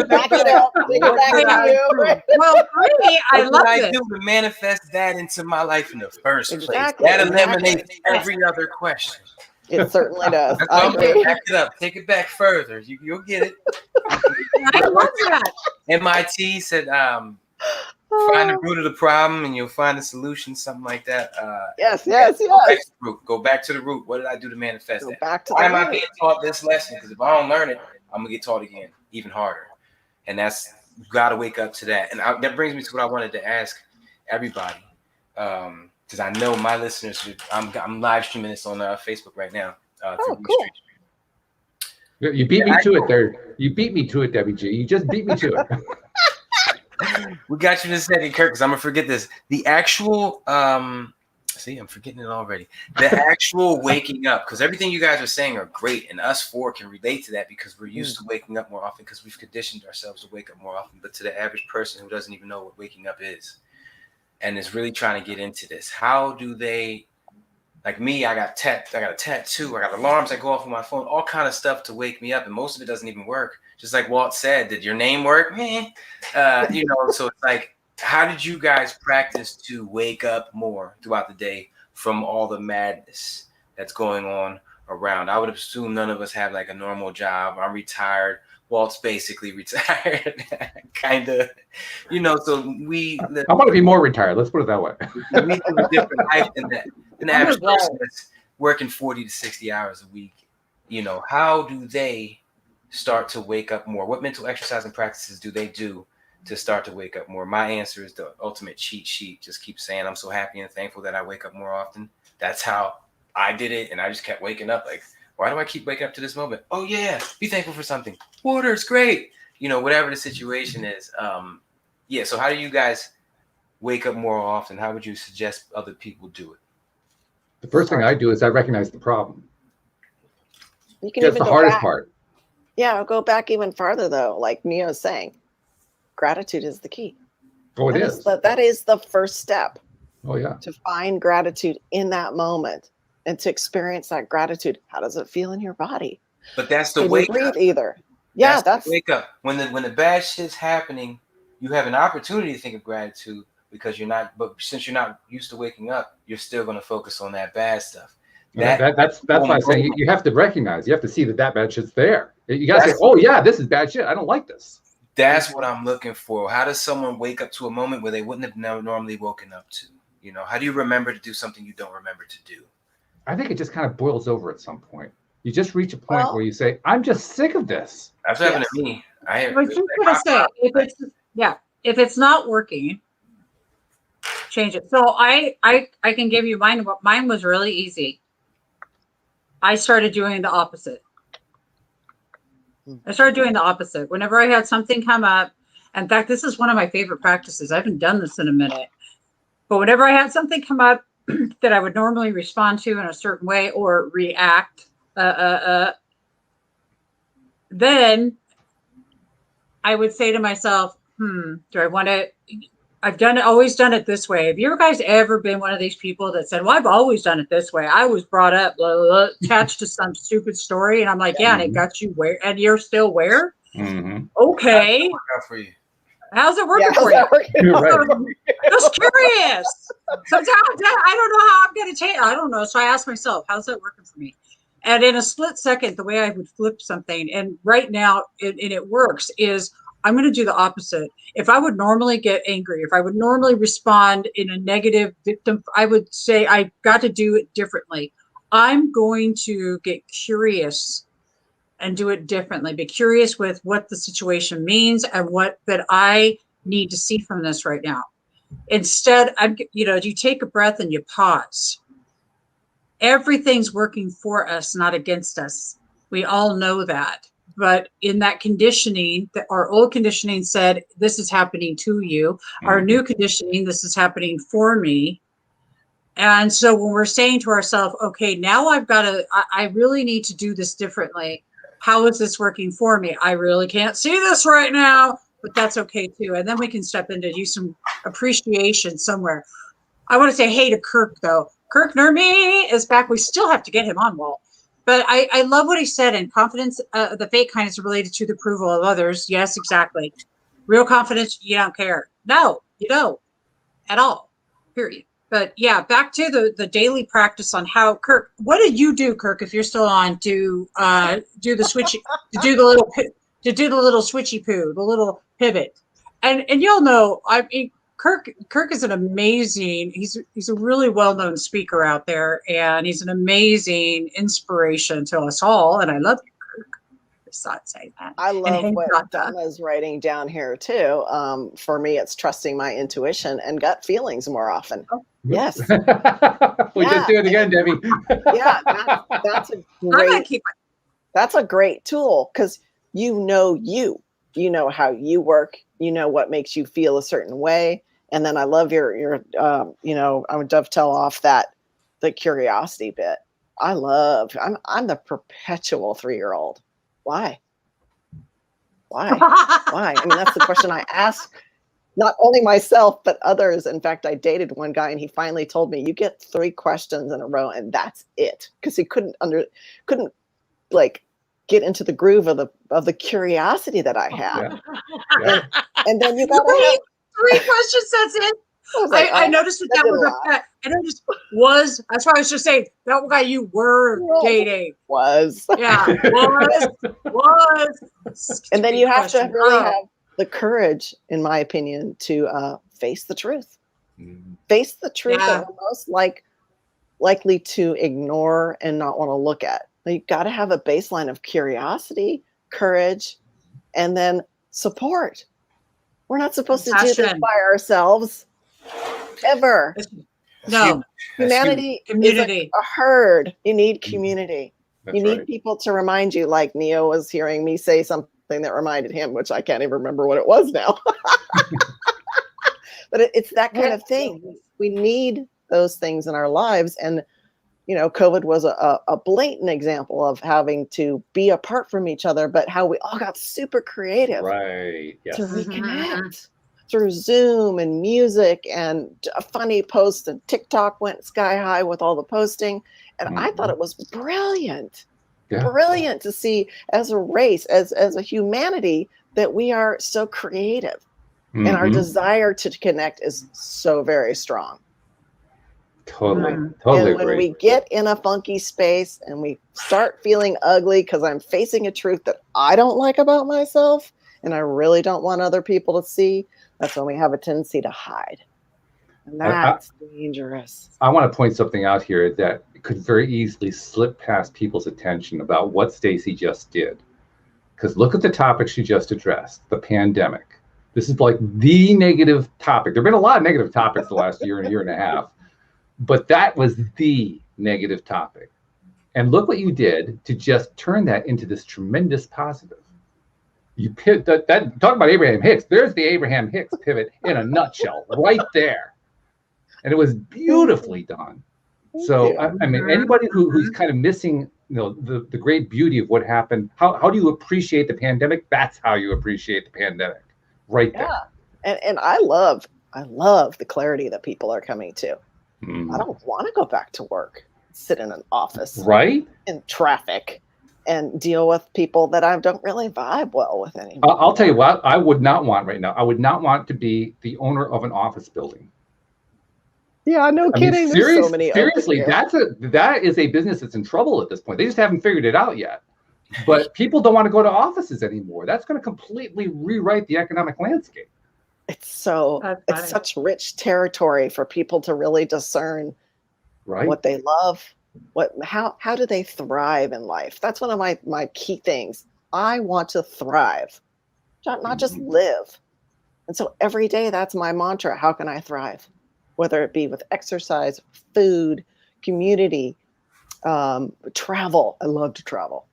Back it up. Take it back to you. Well, three, I What love did I it. do to manifest that into my life in the first Exactly, place? That exactly. eliminates every other question. It certainly does. That's I why I'm gonna agree. back it up. Take it back further. You'll get it. I love that. MIT said, find the root of the problem and you'll find the solution, something like that. Yes. Go back to the root. Go back to the root. What did I do to manifest Go that? back to Why the am I root. being taught this lesson? Because if I don't learn it, I'm gonna get taught again, even harder. And that's, you gotta wake up to that. And that brings me to what I wanted to ask everybody. Because I know my listeners, I'm live streaming this on Facebook right now. Oh, cool. You beat me to it there. You beat me to it, Debbie G. You just beat me to it. We got you in a second, Kirk, because I'm gonna forget this. The actual see, I'm forgetting it already. The actual waking up, because everything you guys are saying are great, and us four can relate to that because we're used to waking up more often because we've conditioned ourselves to wake up more often. But to the average person who doesn't even know what waking up is and is really trying to get into this, how do they, like me, I got a tattoo, I got alarms that go off on my phone, all kind of stuff to wake me up, and most of it doesn't even work. Just like Walt said, did your name work? So it's like, how did you guys practice to wake up more throughout the day from all the madness that's going on around? I would assume none of us have like a normal job. I'm retired. Walt's basically retired, kind of, so we. I want to be more retired. Let's put it that way. We live a different life than that. An average person that's working 40 to 60 hours a week. How do they start to wake up more? What mental exercise and practices do they do to start to wake up more? My answer is the ultimate cheat sheet. Just keep saying, I'm so happy and thankful that I wake up more often. That's how I did it. And I just kept waking up. Like, why do I keep waking up to this moment? Oh yeah, be thankful for something. Water is great. Whatever the situation is. So how do you guys wake up more often? How would you suggest other people do it? The first thing I do is I recognize the problem. You can That's even the go hardest back. part. Yeah, I'll go back even farther though. Like Neo's saying, gratitude is the key. Oh, it is. That is the first step. Oh, yeah. To find gratitude in that moment and to experience that gratitude. How does it feel in your body? But that's the Can wake you breathe up. either? Yeah, that's the wake up. When the bad shit's happening, you have an opportunity to think of gratitude because but since you're not used to waking up, you're still going to focus on that bad stuff. That's why I say you have to recognize, you have to see that bad shit's there. You got to say, oh yeah, this is bad shit. I don't like this. That's what I'm looking for. How does someone wake up to a moment where they wouldn't have normally woken up to? How do you remember to do something you don't remember to do? I think it just kind of boils over at some point. You just reach a point where you say, I'm just sick of this. That's what happened to me. If it's not working, change it. So I can give you mine. Mine was really easy. I started doing the opposite. Whenever I had something come up. In fact, this is one of my favorite practices. I haven't done this in a minute. But whenever I had something come up that I would normally respond to in a certain way or react, then I would say to myself, do I want to always done it this way. Have you guys ever been one of these people that said, well, I've always done it this way. I was brought up blah, blah, blah, attached to some stupid story. And I'm like, yeah, and it got you where, and you're still where? Mm-hmm. Okay. Out for you. How's it working for you? Just curious. Sometimes I don't know how I'm going to change. I don't know. So I ask myself, how's that working for me? And in a split second, the way I would flip something, and right now, it works, is I'm going to do the opposite. If I would normally get angry, if I would normally respond in a negative victim, I would say I got to do it differently. I'm going to get curious and do it differently. Be curious with what the situation means and what that I need to see from this right now. Instead, you take a breath and you pause. Everything's working for us, not against us. We all know that. But in that conditioning, our old conditioning said, this is happening to you. Our new conditioning, this is happening for me. And so when we're saying to ourselves, okay, now I really need to do this differently. How is this working for me? I really can't see this right now, but that's okay too. And then we can step into do some appreciation somewhere. I want to say hey to Kirk, though. Kirk Nermy is back. We still have to get him on, Walt. But I love what he said. And confidence, the fake kindness related to the approval of others. Yes, exactly. Real confidence, you don't care. No, you don't at all, period. But yeah, back to the daily practice on how, Kirk, what did you do, Kirk, if you're still on, to do the switchy, to do the little switchy poo, the little pivot? And you'll know, I mean, Kirk is an amazing, he's a really well-known speaker out there, and he's an amazing inspiration to us all. And I love you, Kirk. Just thought I'd say that. I love what Donna's writing down here too. For me, it's trusting my intuition and gut feelings more often. Oh. Yes. We just do it again, Debbie. Yeah, that's a great tool, because you know how you work, you know what makes you feel a certain way. And then I love your I would dovetail off the curiosity bit. I'm the perpetual 3-year-old. Why? Why? I mean, that's the question I ask not only myself, but others. In fact, I dated one guy and he finally told me, you get 3 questions in a row and that's it. Because he couldn't like get into the groove of the curiosity that I had. Yeah. And then you got to have 3 questions, that's it. I noticed that was I noticed that's why I was just saying that guy you were dating was. Yeah, was. And then you have to really have the courage, in my opinion, to face the truth. Face the truth that we're most likely to ignore and not want to look at. You got to have a baseline of curiosity, courage, and then support. We're not supposed to do this by ourselves, ever. No. Humanity is a herd. You need community. That's you need people to remind you, like Neo was hearing me say something that reminded him, which I can't even remember what it was now. But it's that kind of thing. We need those things in our lives. And, COVID was a blatant example of having to be apart from each other, but how we all got super creative to reconnect through Zoom and music and a funny post, and TikTok went sky high with all the posting. And I thought it was brilliant. Brilliant to see as a race, as a humanity, that we are so creative and our desire to connect is so very strong. Totally and when agree. we get in a funky space and we start feeling ugly because I'm facing a truth that I don't like about myself and I really don't want other people to see, that's when we have a tendency to hide. And that's dangerous. I want to point something out here that could very easily slip past people's attention about what Stacie just did. Because look at the topic she just addressed, the pandemic. This is like the negative topic. There have been a lot of negative topics the last year and a half, but that was the negative topic. And look what you did to just turn that into this tremendous positive. You pivot that talk about Abraham Hicks. There's the Abraham Hicks pivot in a nutshell, right there. And it was beautifully done. So I mean, anybody who's kind of missing, the great beauty of what happened. How do you appreciate the pandemic? That's how you appreciate the pandemic, right there. Yeah, and I love I love the clarity that people are coming to. I Mm. don't want to go back to work, sit in an office Right? in traffic and deal with people that I don't really vibe well with anymore. I'll tell you what, I would not want right now. I would not want to be the owner of an office building. Yeah, no I mean, kidding. There's so many open seriously, here. that is a business that's in trouble at this point. They just haven't figured it out yet. But people don't want to go to offices anymore. That's going to completely rewrite the economic landscape. It's such rich territory for people to really discern Right? what they love, how do they thrive in life. That's one of my key things. I want to thrive, not just live. And so every day, that's my mantra. How can I thrive? Whether it be with exercise, food, community, travel. I love to travel.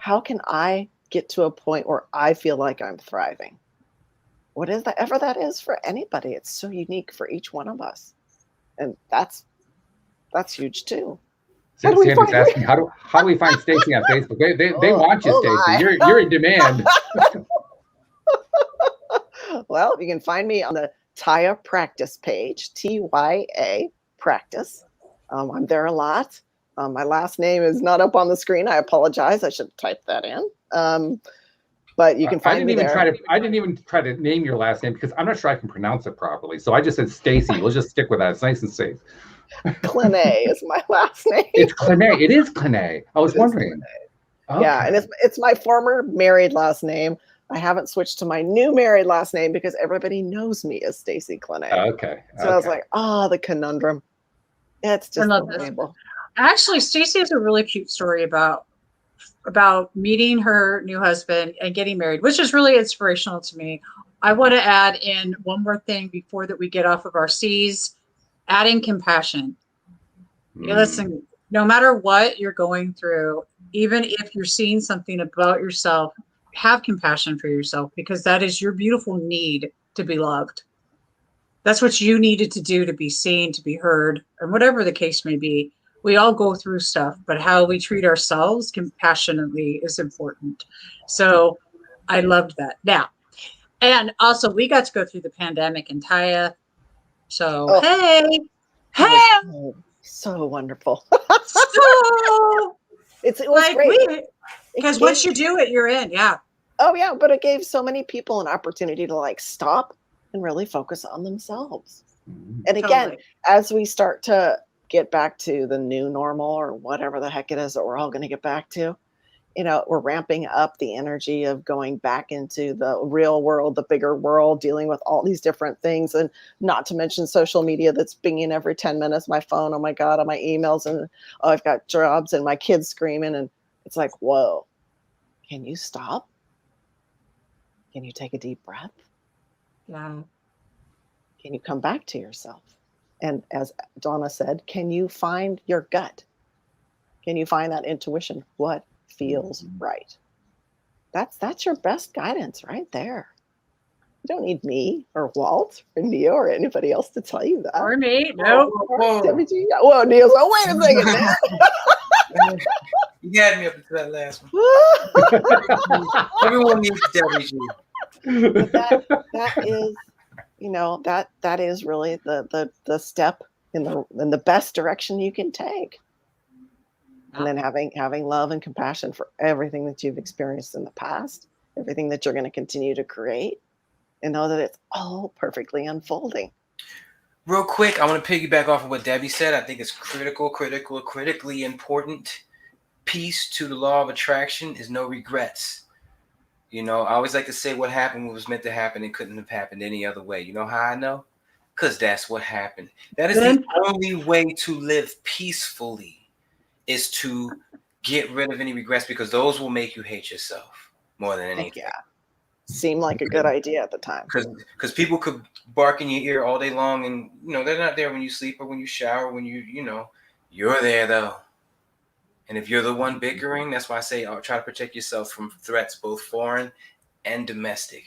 How can I get to a point where I feel like I'm thriving? What is that, ever that is for anybody? It's so unique for each one of us. And that's huge too. Sandy's asking, how do we find Stacie on Facebook? They want you, Stacie. You're in demand. Well, you can find me on the TYA Practice page, TYA Practice. I'm there a lot. My last name is not up on the screen. I apologize. I should type that in. But you can find me there. I didn't even try to name your last name because I'm not sure I can pronounce it properly. So I just said Stacie. We'll just stick with that. It's nice and safe. Clenet is my last name. It's Clenet. It is Clenet. I was wondering. Okay. Yeah, and it's my former married last name. I haven't switched to my new married last name because everybody knows me as Stacie Clenet. Okay. So I was like, the conundrum. It's just unbelievable. Actually, Stacie has a really cute story about meeting her new husband and getting married, which is really inspirational to me. I want to add in one more thing before that we get off of our C's, adding compassion. Listen, no matter what you're going through, even if you're seeing something about yourself, have compassion for yourself because that is your beautiful need to be loved. That's what you needed to do to be seen, to be heard, and whatever the case may be. We all go through stuff, but how we treat ourselves compassionately is important. So I loved that. Now, and also we got to go through the pandemic in TYA. So, hey, so wonderful. So it was like great. Because once you do it, you're in. Yeah. Oh, yeah. But it gave so many people an opportunity to stop and really focus on themselves. And again, as we start to get back to the new normal or whatever the heck it is that we're all going to get back to, we're ramping up the energy of going back into the real world, the bigger world, dealing with all these different things. And not to mention social media that's pinging every 10 minutes, my phone, oh my God, on my emails. And I've got jobs and my kids screaming. And it's like, whoa, can you stop? Can you take a deep breath? Yeah. Can you come back to yourself? And as Donna said, can you find your gut? Can you find that intuition? What feels right? That's your best guidance right there. You don't need me or Walt or Neo or anybody else to tell you that. Or me. No. Debbie G. Whoa, Neo's like, wait a second, man. You had me up to that last one. Everyone needs Debbie G. But that is, that is really the step in the best direction you can take. And then having love and compassion for everything that you've experienced in the past, everything that you're going to continue to create, and know that it's all perfectly unfolding. Real quick, I want to piggyback off of what Debbie said. I think it's critically important piece to the law of attraction is no regrets. I always like to say what happened was meant to happen and couldn't have happened any other way. You know how I know? Because that's what happened. That is the only way to live peacefully, is to get rid of any regrets, because those will make you hate yourself more than anything. Yeah. Seemed like a good idea at the time. Because people could bark in your ear all day long, and they're not there when you sleep or when you shower, when you're there though. And if you're the one bickering, that's why I say try to protect yourself from threats, both foreign and domestic.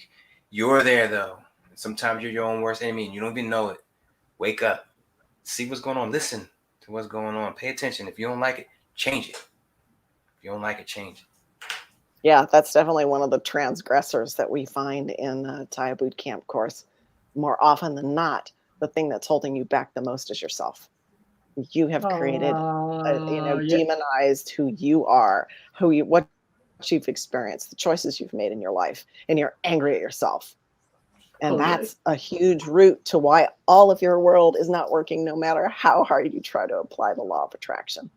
You're there though. Sometimes you're your own worst enemy and you don't even know it. Wake up, see what's going on, listen to what's going on, pay attention. If you don't like it, change it. If you don't like it, change it. Yeah, that's definitely one of the transgressors that we find in TYA Bootcamp course. more often than not, the thing that's holding you back the most is yourself. You have created, demonized who you are, what you've experienced, the choices you've made in your life, and you're angry at yourself. And that's a huge root to why all of your world is not working, no matter how hard you try to apply the law of attraction.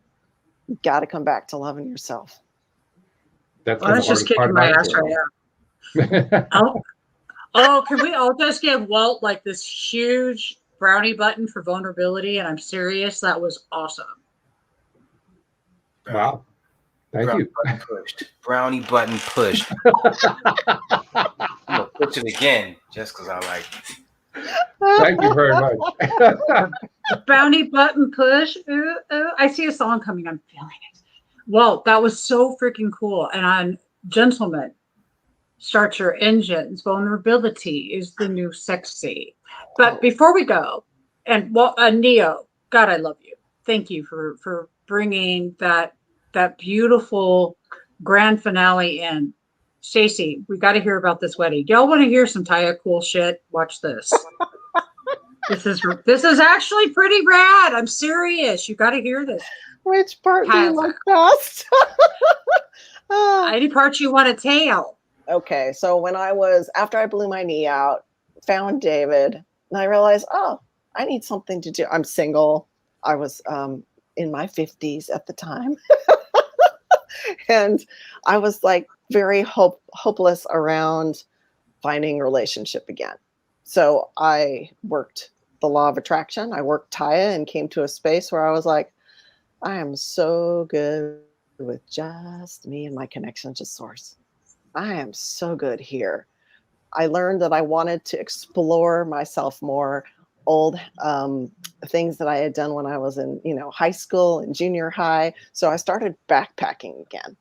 You got to come back to loving yourself. That's I was just kicking my ass right now. Oh, can we all just give Walt like this huge brownie button for vulnerability? And I'm serious. That was awesome. Wow. Thank you. Button pushed. Brownie button pushed. I'm going to push it again just because I like it. Thank you very much. Brownie button push. Ooh, ooh. I see a song coming. I'm feeling it. Walt, that was so freaking cool. And on Gentlemen, start your engines. Vulnerability is the new sexy. But before we go, and Neo, God, I love you. Thank you for bringing that beautiful grand finale in. Stacie, we got to hear about this wedding. Y'all want to hear some TYA cool shit? Watch this. This is actually pretty rad. I'm serious. You got to hear this. Which part do you like best? Any part you want to tell? Okay, so after I blew my knee out, found David, and I realized, I need something to do. I'm single. I was in my 50s at the time. And I was like very hopeless around finding a relationship again. So I worked the law of attraction. I worked TYA and came to a space where I was like, I am so good with just me and my connection to source. I am so good here. I learned that I wanted to explore myself more, old things that I had done when I was in, high school and junior high. So I started backpacking again,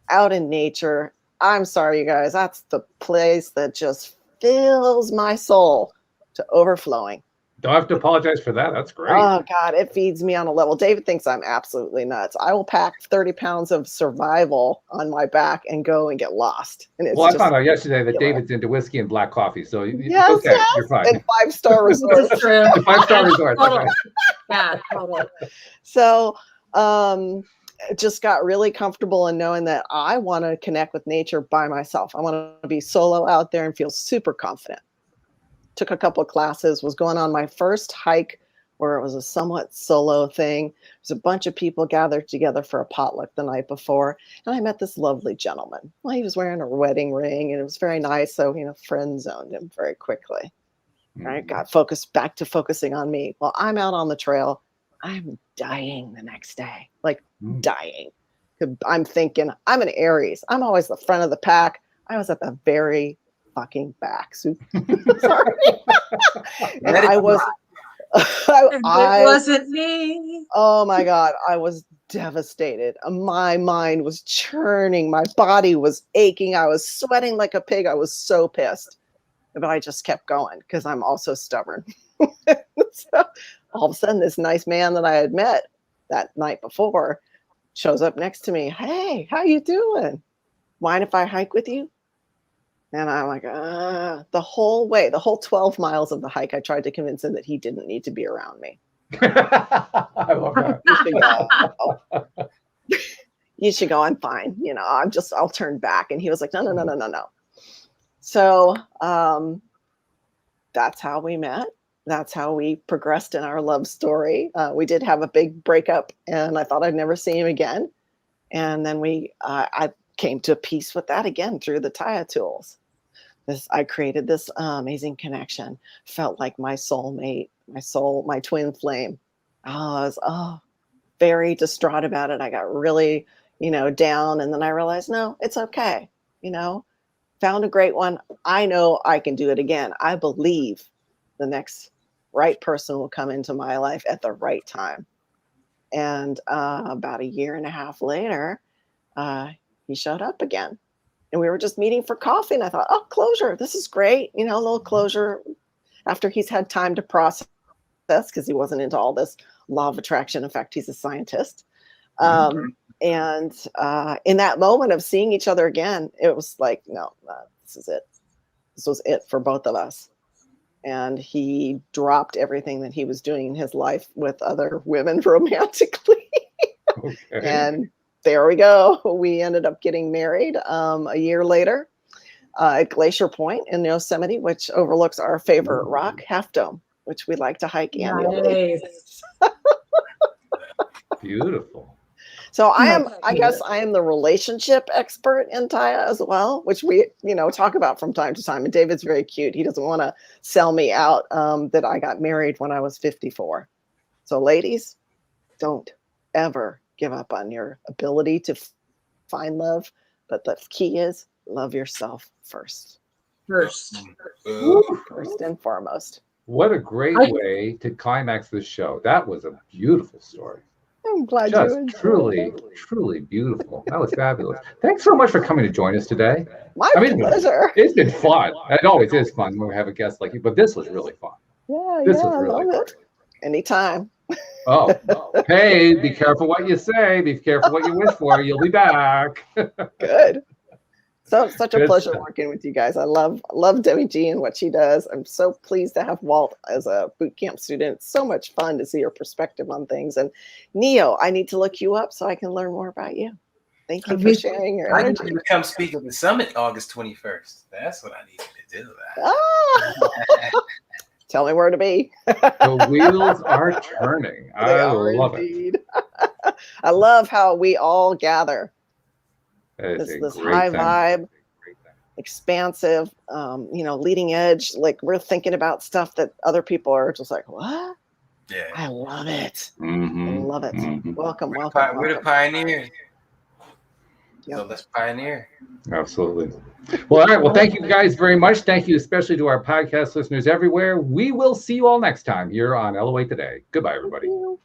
out in nature. I'm sorry, you guys, that's the place that just fills my soul to overflowing. Don't have to apologize for that. That's great. Oh, God, it feeds me on a level. David thinks I'm absolutely nuts. I will pack 30 pounds of survival on my back and go and get lost. And I found out yesterday that David's into whiskey and black coffee. So yes, okay, yes. you're fine. And 5-star resort. That's true. 5-star resort. Totally. Yeah, totally. So just got really comfortable in knowing that I want to connect with nature by myself. I want to be solo out there and feel super confident. Took a couple of classes, was going on my first hike where it was a somewhat solo thing. There's a bunch of people gathered together for a potluck the night before. And I met this lovely gentleman. Well, he was wearing a wedding ring and it was very nice. So, friend zoned him very quickly. Right? Got back to focusing on me. Well, I'm out on the trail. I'm dying the next day, like dying. I'm thinking I'm an Aries. I'm always the front of the pack. I was at the very fucking back. So, sorry. And I was, it wasn't me. Oh my God. I was devastated. My mind was churning. My body was aching. I was sweating like a pig. I was so pissed, but I just kept going because I'm also stubborn. So all of a sudden, this nice man that I had met that night before shows up next to me. Hey, how you doing? Mind if I hike with you? And I'm like, the whole 12 miles of the hike, I tried to convince him that he didn't need to be around me. I love that. You should go. I'm fine. I'll turn back. And he was like, no. So that's how we met. That's how we progressed in our love story. We did have a big breakup and I thought I'd never see him again. And then I came to peace with that again through the TYA tools. I created this amazing connection. Felt like my soulmate, my twin flame. I was very distraught about it. I got really, down. And then I realized, no, it's okay. Found a great one. I know I can do it again. I believe the next right person will come into my life at the right time. And about 1.5 years later, he showed up again. And we were just meeting for coffee. And I thought, closure. This is great. A little closure after he's had time to process because he wasn't into all this law of attraction. In fact, he's a scientist. And in that moment of seeing each other again, it was like, no, this is it. This was it for both of us. and he dropped everything that he was doing in his life with other women romantically. Okay. And there we go. We ended up getting married a year later at Glacier Point in Yosemite, which overlooks our favorite rock, Half Dome, which we like to hike annually. Nice. Beautiful. So I guess I am the relationship expert in TYA as well, which we, talk about from time to time. And David's very cute. He doesn't want to sell me out that I got married when I was 54. So ladies, don't ever give up on your ability to find love. But the key is love yourself first. First And foremost. What a great way to climax this show. That was a beautiful story. I'm glad Just you enjoyed truly, it. truly beautiful. That was fabulous. Thanks so much for coming to join us today. My pleasure. It's been fun. It always is fun when we have a guest like you, but this was really fun. This was really I love great. it. Anytime. Oh, hey, be careful what you say. Be careful what you wish for. You'll be back. Good. So it's such a Good pleasure stuff. working with you guys. I love Debbie G and what she does. I'm so pleased to have Walt as a boot camp student. It's so much fun to see your perspective on things. And Neo, I need to look you up so I can learn more about you. Thank you for sharing your I need energy. you to come speak at the summit August 21st. That's what I need you to do. Ah! Tell me where to be. The wheels are turning. I love it. I love how we all gather. That is a This great high thing. vibe, expansive, leading edge. Like we're thinking about stuff that other people are just like, what? Yeah. I love it. Mhm. I love it. Mhm. Welcome. We're the pioneers. Yep. So let's pioneer. Absolutely. Well, all right. Well, thank you guys very much. Thank you especially to our podcast listeners everywhere. We will see you all next time here on LOA Today. Goodbye, everybody. Thank you.